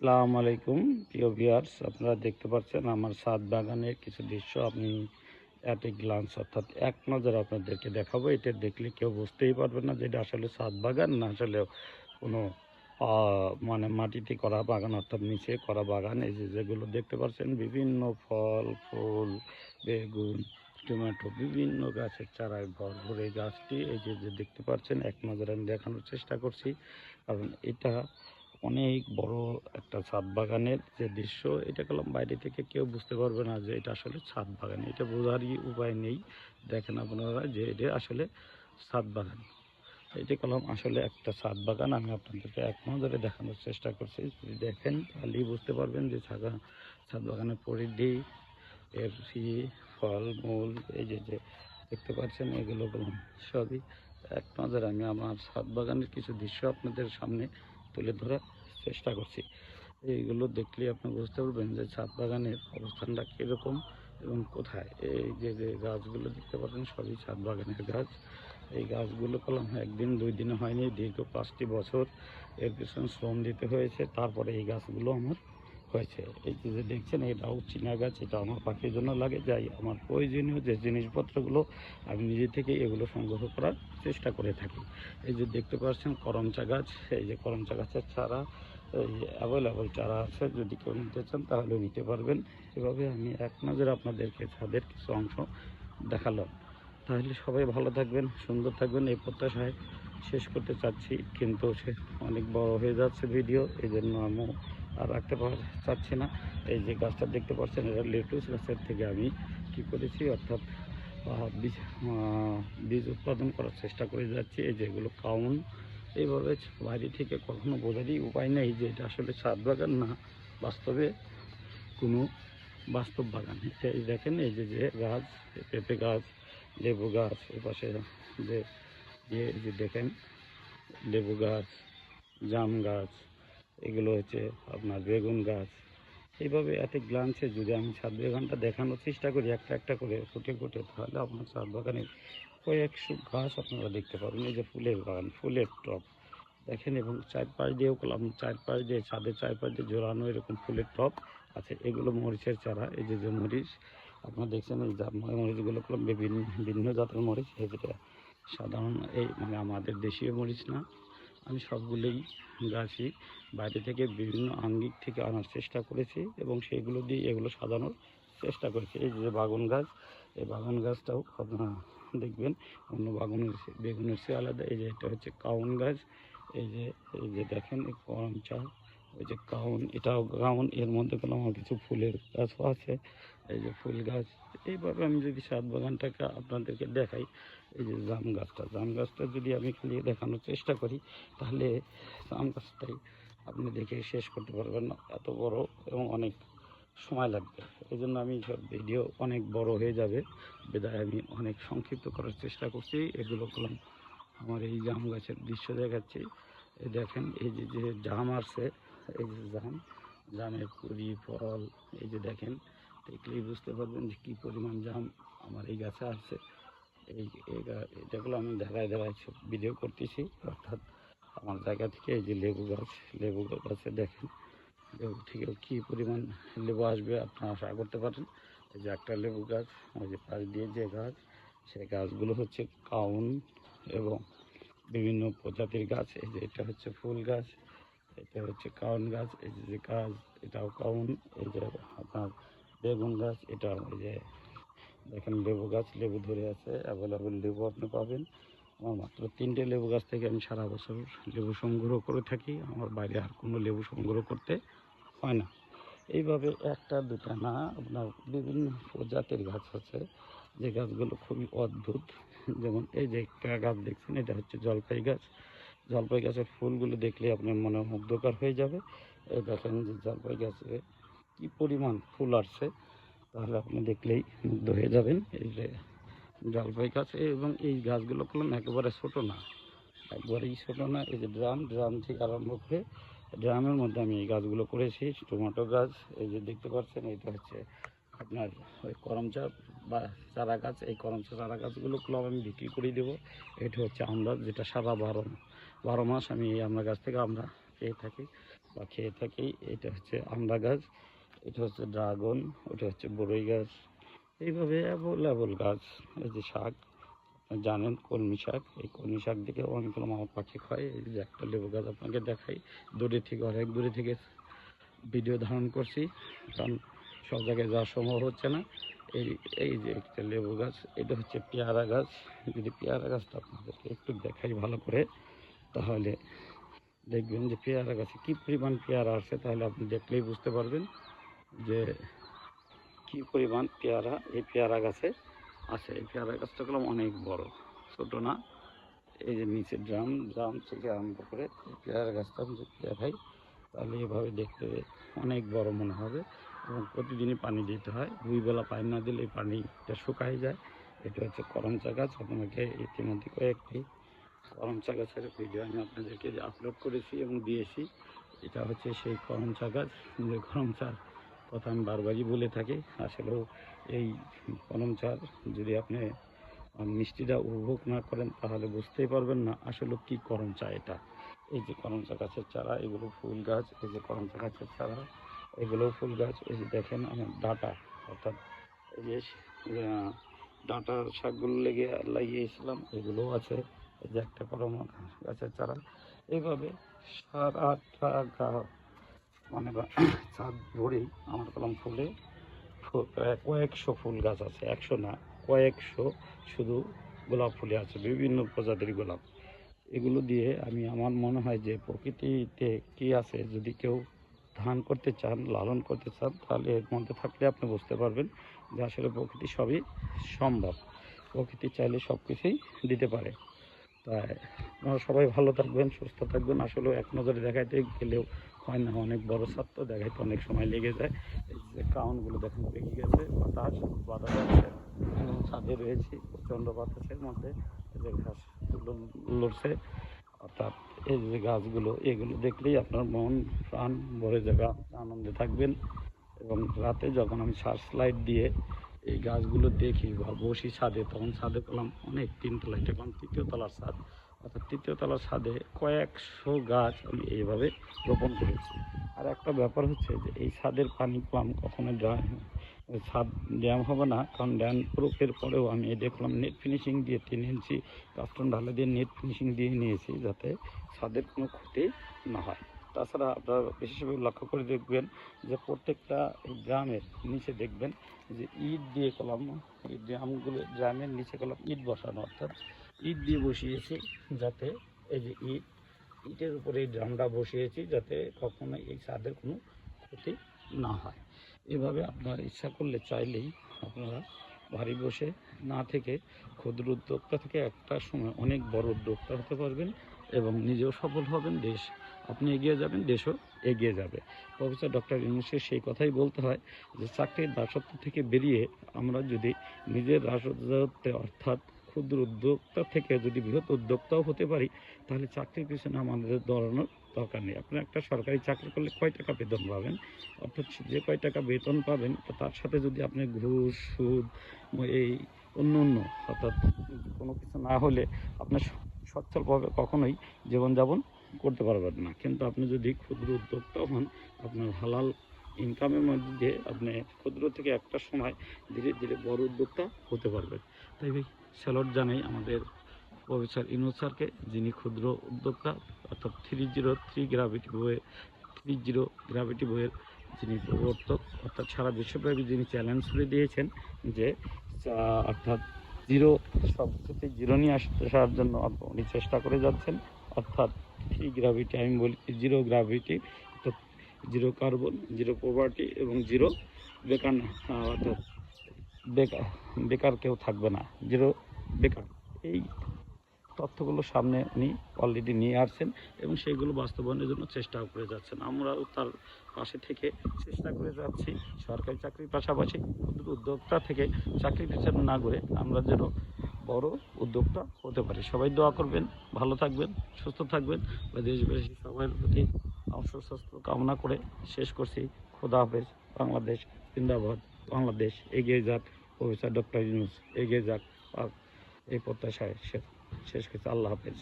আসসালামু আলাইকুম প্রিয় ভিউয়ার্স, আপনারা দেখতে পাচ্ছেন আমার ছাদ বাগানের কিছু দৃশ্য। আমি অ্যাট এ গ্লান্স অর্থাৎ এক নজরে আপনাদেরকে দেখাবো। এটা দেখলে কেউ বুঝতেই পারবে না যে এটা আসলে ছাদ বাগান না আসলে কোনো মানে মাটিতে করা বাগান অর্থাৎ নিচে করা বাগান। এই যে যেগুলো দেখতে পাচ্ছেন বিভিন্ন ফল ফুল, বেগুন, টমেটো, বিভিন্ন গাছের চারায় ভরপুর এই গাছটি। এই যে যে দেখতে পাচ্ছেন এক নজরে আমি দেখানোর চেষ্টা করছি, কারণ এটা অনেক বড় একটা ছাদ বাগানের যে দৃশ্য। এটা কলম বাইরে থেকে কেউ বুঝতে পারবে না যে এটা আসলে ছাদ বাগান, এটা বোঝারই উপায় নেই। দেখেন আপনারা যে এটা আসলে ছাদ বাগান, এটি কলম আসলে একটা ছাদ বাগান। আমি আপনাদেরকে এক নজরে দেখানোর চেষ্টা করছি, যদি দেখেন তাহলেই বুঝতে পারবেন যে ছাদ বাগানের পরিধি, এর ফল মূল এই যে যে দেখতে পাচ্ছেন এগুলো কলম সবই এক নজরে আমি আমার ছাদ বাগানের কিছু দৃশ্য আপনাদের সামনে তুলে ধরার চেষ্টা করছি। এইগুলো দেখলে আপনি বুঝতে পারবেন যে ছাদ বাগানের অবস্থানটা কীরকম এবং কোথায়। এই যে যে গাছগুলো দেখতে পাচ্ছেন সবই ছাদ বাগানের গাছ। এই গাছগুলো কলম একদিন দুই দিনে হয়নি, দীর্ঘ 5টি বছর এর পিছনে শ্রম দিতে হয়েছে, তারপরে এই গাছগুলো আমার হয়েছে। এই যে দেখছেন এটাও চীনা গাছ, এটা আমার পাখির জন্য লাগে। যাই আমার প্রয়োজনীয় যে জিনিসপত্রগুলো আমি নিজে থেকে এগুলো সংগ্রহ করার চেষ্টা করে থাকি। এই যে দেখতে পাচ্ছেন করমচা গাছ, এই যে করমচা গাছের চারা এই অ্যাভেলেবল চারা আছে, যদি কেউ নিতে চান তাহলে নিতে পারবেন। এভাবে আমি এক নজরে আপনাদেরকে ছাদের কিছু অংশ দেখালাম। তাহলে সবাই ভালো থাকবেন, সুন্দর থাকবেন এই প্রত্যাশায় শেষ করতে চাচ্ছি, কিন্তু সে অনেক বড় হয়ে যাচ্ছে ভিডিও, এই জন্য আমি আর রাখতে চাচ্ছি না। এই যে গাছটা দেখতে পাচ্ছেন এটা লেটুস গাছের থেকে আমি কি করেছি অর্থাৎ বীজ বীজ উৎপাদন করার চেষ্টা করে যাচ্ছি। এই যেগুলো কাউন, এইভাবে বাইরে থেকে কখনো বোঝারই উপায় নেই যে এটা আসলে ছাদ বাগান না বাস্তবে কোনো বাস্তব বাগান। এই দেখেন এই যে যে গাছ, পেঁপে গাছ, লেবু গাছ, এপাশে যে এই যে দেখেন লেবু গাছ, জাম গাছ, এগুলো হচ্ছে আপনার বেগুন গাছ। এইভাবে এত গ্লান্সে যদি আমি ছাদ বাগানটা দেখানোর চেষ্টা করি একটা একটা করে ফুটে ফুটে, তাহলে আপনার ছাদ বাগানের কয়েকশো গাছ আপনারা দেখতে পাবেন। এই যে ফুলের বাগান, ফুলের টব দেখেন, এবং চারপাশ দিয়েও কলাম, চারপাশ দিয়ে ছাদের চারপাশ দিয়ে জোড়ানো এরকম ফুলের টব আছে। এগুলো মরিচের চারা। এই যে যে মরিচ আপনারা দেখছেন, এই মরিচগুলো কলম বিভিন্ন বিভিন্ন জাতের মরিচ। এই যেটা সাধারণ এই মানে আমাদের দেশীয় মরিচ না, আমি সবগুলোই গাছই বাইরে থেকে বিভিন্ন আঙ্গিক থেকে আনার চেষ্টা করেছি এবং সেইগুলো দিয়ে এগুলো সাজানোর চেষ্টা করেছি। এই যে বাগান গাছ, এই বাগান গাছটাও আপনারা দেখবেন অন্য বেগুনের চেয়ে আলাদা। এই যে এটা হচ্ছে কাউন গাছ। এই যে এই যে দেখেন এই করমচা, ওই যে কাউন, এটাও কাউন। এর মধ্যে কোনো আমার কিছু ফুলের গাছও আছে। এই যে ফুল গাছ। এইভাবে আমি যদি ছাদ বাগানটাকে আপনাদেরকে দেখাই, এই যে জাম গাছটা যদি আমি খালি দেখানোর চেষ্টা করি, তাহলে জাম গাছটাই আপনি দেখে শেষ করতে পারবেন না, এত বড় এবং অনেক সময় লাগবে। এই জন্য আমি সব ভিডিও অনেক বড় হয়ে যাবে, বিধায় আমি অনেক সংক্ষিপ্ত করার চেষ্টা করছি। এগুলো করলাম আমার এই জাম গাছের দৃশ্য দেখাচ্ছি। এই দেখেন এই যে যে জাম আছে, এই যে জামের কুড়ি ফল, এই যে দেখেন, দেখলেই বুঝতে পারবেন যে কী পরিমাণ জাম আমার এই গাছে আছে। এটাগুলো আমি ধারায় ধারায় সব ভিডিও করতেছি, অর্থাৎ আমার জায়গা থেকে। এই যে লেবু গাছে দেখেন লেবু থেকেও কী পরিমাণ লেবু আসবে আপনারা আশা করতে পারেন। এই যে একটা লেবু গাছ, ওই যে পাশ দিয়ে যে গাছ, সেই গাছগুলো হচ্ছে কাউন এবং বিভিন্ন প্রজাতির গাছ। এই যে এটা হচ্ছে ফুল গাছ, এটা হচ্ছে কাউন গাছ। এই যে গাছ, এটাও কাউন। এই যে আপনার বেগুন গাছ, এটা ওই যে দেখেন লেবু গাছ, লেবু ধরে আছে, অ্যাভেলেবেল লেবু আপনি পাবেন। আমার মাত্র 3টে লেবু গাছ থেকে আমি সারা বছর লেবু সংগ্রহ করে থাকি, আমার বাইরে আর কোনো লেবু সংগ্রহ করতে হয় না। এইভাবে একটা দুটা না, আপনার বিভিন্ন প্রজাতির গাছ আছে, যে গাছগুলো খুবই অদ্ভুত। যেমন এই যে একটা গাছ দেখছেন, এটা হচ্ছে জলপাই গাছ। জলপাই গাছের ফুলগুলো দেখলে আপনার মনে মুগ্ধকর হয়ে যাবে। এই দেখেন যে জলপাই গাছে কী পরিমাণ ফুল আসছে, তাহলে আপনি দেখলেই মুগ্ধ হয়ে যাবেন। এই যে জলপাই গাছ, এবং এই গাছগুলো করলাম একেবারে ছোটো না, একবারেই ছোটো না। এই যে ড্রাম থেকে আরম্ভ করে ড্রামের মধ্যে আমি এই গাছগুলো করেছি। টমেটো গাছ, এই যে দেখতে পাচ্ছেন, এটা হচ্ছে আপনার ওই করমচা বা চারা গাছ। এই করমচা চারা গাছগুলো আমি বিক্রি করে দেবো। এটা হচ্ছে আমরা যেটা সারা 12 মাস আমি এই আমরা গাছ থেকে আমরা পেয়ে থাকি। বা খেয়ে থাকি। এটা হচ্ছে আমড়া গাছ, এটা হচ্ছে ড্রাগন, ওটা হচ্ছে বড়ই গাছ। এইভাবে অ্যাভেলেবল গাছ। এই যে শাক, জানেন কলমি শাক, এই কলমি শাক থেকে অনেকগুলো মামা পাখি খায়। এই যে একটা লেবু গাছ আপনাকে দেখাই, দূরে থেকে অনেক দূরে থেকে ভিডিও ধারণ করছি, কারণ সব জায়গায় যাওয়া সম্ভব হচ্ছে না। এই এই যে একটা লেবু গাছ, এটা হচ্ছে পেয়ারা গাছ। যদি পেয়ারা গাছটা আপনাদেরকে একটু দেখাই ভালো করে, তাহলে দেখবেন যে পেয়ারা গাছে কী পরিমাণ পেয়ারা আছে, তাহলে আপনি দেখলেই বুঝতে পারবেন যে কী পরিমাণ পেয়ারা এই পেয়ারা গাছে আছে। এই পেয়ারা গাছটা করলাম অনেক বড়, ছোটো না। এই যে নিচে ড্রাম থেকে আরম্ভ করে পেয়ারা গাছটা আমি যদি দেখাই, তাহলে এভাবে দেখতে অনেক বড় মনে হবে। এবং প্রতিদিনই পানি দিতে হয়, 2 বেলা পানি না দিলে এই পানিটা শুকায় যায়। এটা হচ্ছে করমচা গাছ। আপনাকে ইতিমধ্যে কয়েকটি করমচা গাছের ভিডিও আমি আপনাদেরকে আপলোড করেছি এবং দিয়েছি। এটা হচ্ছে সেই করমচা গাছ, যে করমচার কথা আমি বারবারই বলে থাকি। আসলেও এই করমচার যদি আপনি মিষ্টিটা উপভোগ না করেন, তাহলে বুঝতেই পারবেন না আসলে কী করমচা এটা। এই যে করমচা গাছের চারা, এগুলো ফুল গাছ। এই যে করমচা গাছের চারা, এগুলোও ফুল গাছ। এই যে দেখেন আমার ডাঁটা, অর্থাৎ এই যে ডাঁটার শাকগুলো লাগিয়েছিলাম, এগুলোও আছে। এই যে একটা করমচা গাছের চারা। এইভাবে 7-8টা মানে ছাদ ভরেই আমার কলম ফুলে প্রায় কয়েকশো ফুল গাছ আছে, 100 না, কয়েকশো শুধু গোলাপ ফুলে আছে, বিভিন্ন প্রজাতির গোলাপ। এগুলো দিয়ে আমার মনে হয় যে প্রকৃতিতে কী আছে, যদি কেউ ধান করতে চান, লালন করতে চান, তাহলে এর মধ্যে থাকলে আপনি বুঝতে পারবেন যে আসলে প্রকৃতি সবই সম্ভব। প্রকৃতি চাইলে সব কিছুই দিতে পারে। তাই আপনারা সবাই ভালো থাকবেন, সুস্থ থাকবেন। আসলেও এক নজরে দেখাইতে গেলেও হয় না, অনেক বড় ছাদ তো, দেখাইতে অনেক সময় লেগে যায়। এই যে ক্রাউনগুলো দেখেন পেকে গেছে, বাতাস যাচ্ছে এবং ছাদে রয়েছি প্রচণ্ড বাতাসের মধ্যে। এই যে ঘাস লড়ছে, অর্থাৎ এই যে গাছগুলো, এগুলো দেখলেই আপনার মন প্রাণ ভরে যাবে, আনন্দে থাকবেন। এবং রাতে যখন আমি সার্চ লাইট দিয়ে এই গাছগুলো দেখি বা বসি ছাদে, তখন ছাদে পেলাম অনেক, 3 তলা, এটা পেলাম 3য় তলার ছাদ। অর্থাৎ 3য় তলার ছাদে কয়েকশো গাছ আমি এইভাবে রোপণ করেছি। আর একটা ব্যাপার হচ্ছে যে এই ছাদের পানি পেলাম কখনো ছাদ ড্যাম হবে না, কারণ ড্যাম প্রুফের পরেও আমি দেখলাম নেট ফিনিশিং দিয়ে 3 ইঞ্চি কাস্টন ঢালা দিয়ে নেট ফিনিশিং দিয়ে নিয়েছি, যাতে ছাদের কোনো ক্ষতি না হয়। তাছাড়া আপনারা বিশেষভাবে লক্ষ্য করে দেখবেন যে প্রত্যেকটা গ্রামের নিচে দেখবেন যে ইট দিয়ে কলম, এই ড্রামের নিচে কলম ইট বসানো, অর্থাৎ ইট দিয়ে বসিয়েছি, যাতে এই যে ইটের উপরে এই ড্রামটা বসিয়েছি, যাতে কখনো এই ছাদের কোনো ক্ষতি না হয়। এভাবে আপনারা ইচ্ছা করলে চাইলেই আপনারা বাড়ি বসে না থেকে ক্ষুদ্র উদ্যোক্তা থেকে একটা সময় অনেক বড় উদ্যোক্তা হতে পারবেন এবং নিজেও সফল হবেন। আপনি এগিয়ে যাবেন, দেশও এগিয়ে যাবে। প্রফেসর ডক্টর ইউনূসের সেই কথাই বলতে হয় যে চাকরির দাসত্ব থেকে বেরিয়ে আমরা যদি নিজের রাজত্বে, অর্থাৎ ক্ষুদ্র উদ্যোক্তা থেকে যদি বৃহৎ উদ্যোক্তাও হতে পারি, তাহলে চাকরির পিছনে আমাদের দৌড়ানোর দরকার নেই। আপনি একটা সরকারি চাকরি করলে কয় টাকা বেতন পাবেন, অর্থাৎ যে কয় টাকা বেতন পাবেন তার সাথে যদি আপনি ঘুষ, সুদ, এই অন্য অর্থাৎ কোনো কিছু না হলে আপনার সচ্ছলভাবে কখনোই জীবনযাপন করতে পারবেন না। কিন্তু আপনি যদি ক্ষুদ্র উদ্যোক্তা হন, আপনার হালাল ইনকামের মধ্যে দিয়ে আপনি ক্ষুদ্র থেকে একটা সময় ধীরে ধীরে বড় উদ্যোক্তা হতে পারবেন। তাই স্যালুট জানাই আমাদের প্রফেসর ইউনূস স্যারকে, যিনি ক্ষুদ্র উদ্যোক্তা, অর্থাৎ 3জিরো গ্র্যাভিটি বইয়ের যিনি প্রবর্তক, অর্থাৎ সারা বিশ্বব্যাপী যিনি চ্যালেঞ্জ করে দিয়েছেন যে অর্থাৎ জিরো, সব কিছুতে জিরো নিয়ে আসার জন্য উনি চেষ্টা করে যাচ্ছেন। অর্থাৎ 3 গ্র্যাভিটি, আমি বলি 0 গ্র্যাভিটি, অর্থাৎ 0 কার্বন, 0 পভার্টি এবং 0 বেকার, অর্থাৎ বেকার কেউ থাকবে না, 0 বেকার। এই তথ্যগুলো সামনে উনি অলরেডি নিয়ে আসছেন এবং সেইগুলো বাস্তবায়নের জন্য চেষ্টাও করে যাচ্ছেন। আমরাও তার পাশে থেকে চেষ্টা করে যাচ্ছি, সরকারি চাকরির পাশাপাশি ক্ষুদ্র উদ্যোক্তা থেকে চাকরি পেছনে না করে আমরা যেন বড় উদ্যোক্তা হতে পারি। সবাই দোয়া করবেন, ভালো থাকবেন, সুস্থ থাকবেন। বা দেশবাসী সবার প্রতি সুস্বাস্থ্য কামনা করে শেষ করছি। খোদা হাফেজ। বাংলাদেশ জিন্দাবাদ। বাংলাদেশ এগিয়ে যাক। প্রফেসর ডক্টর ইউনূস এগিয়ে যাক। আর এই প্রত্যাশায় শেষ করছি। আল্লাহ হাফেজ।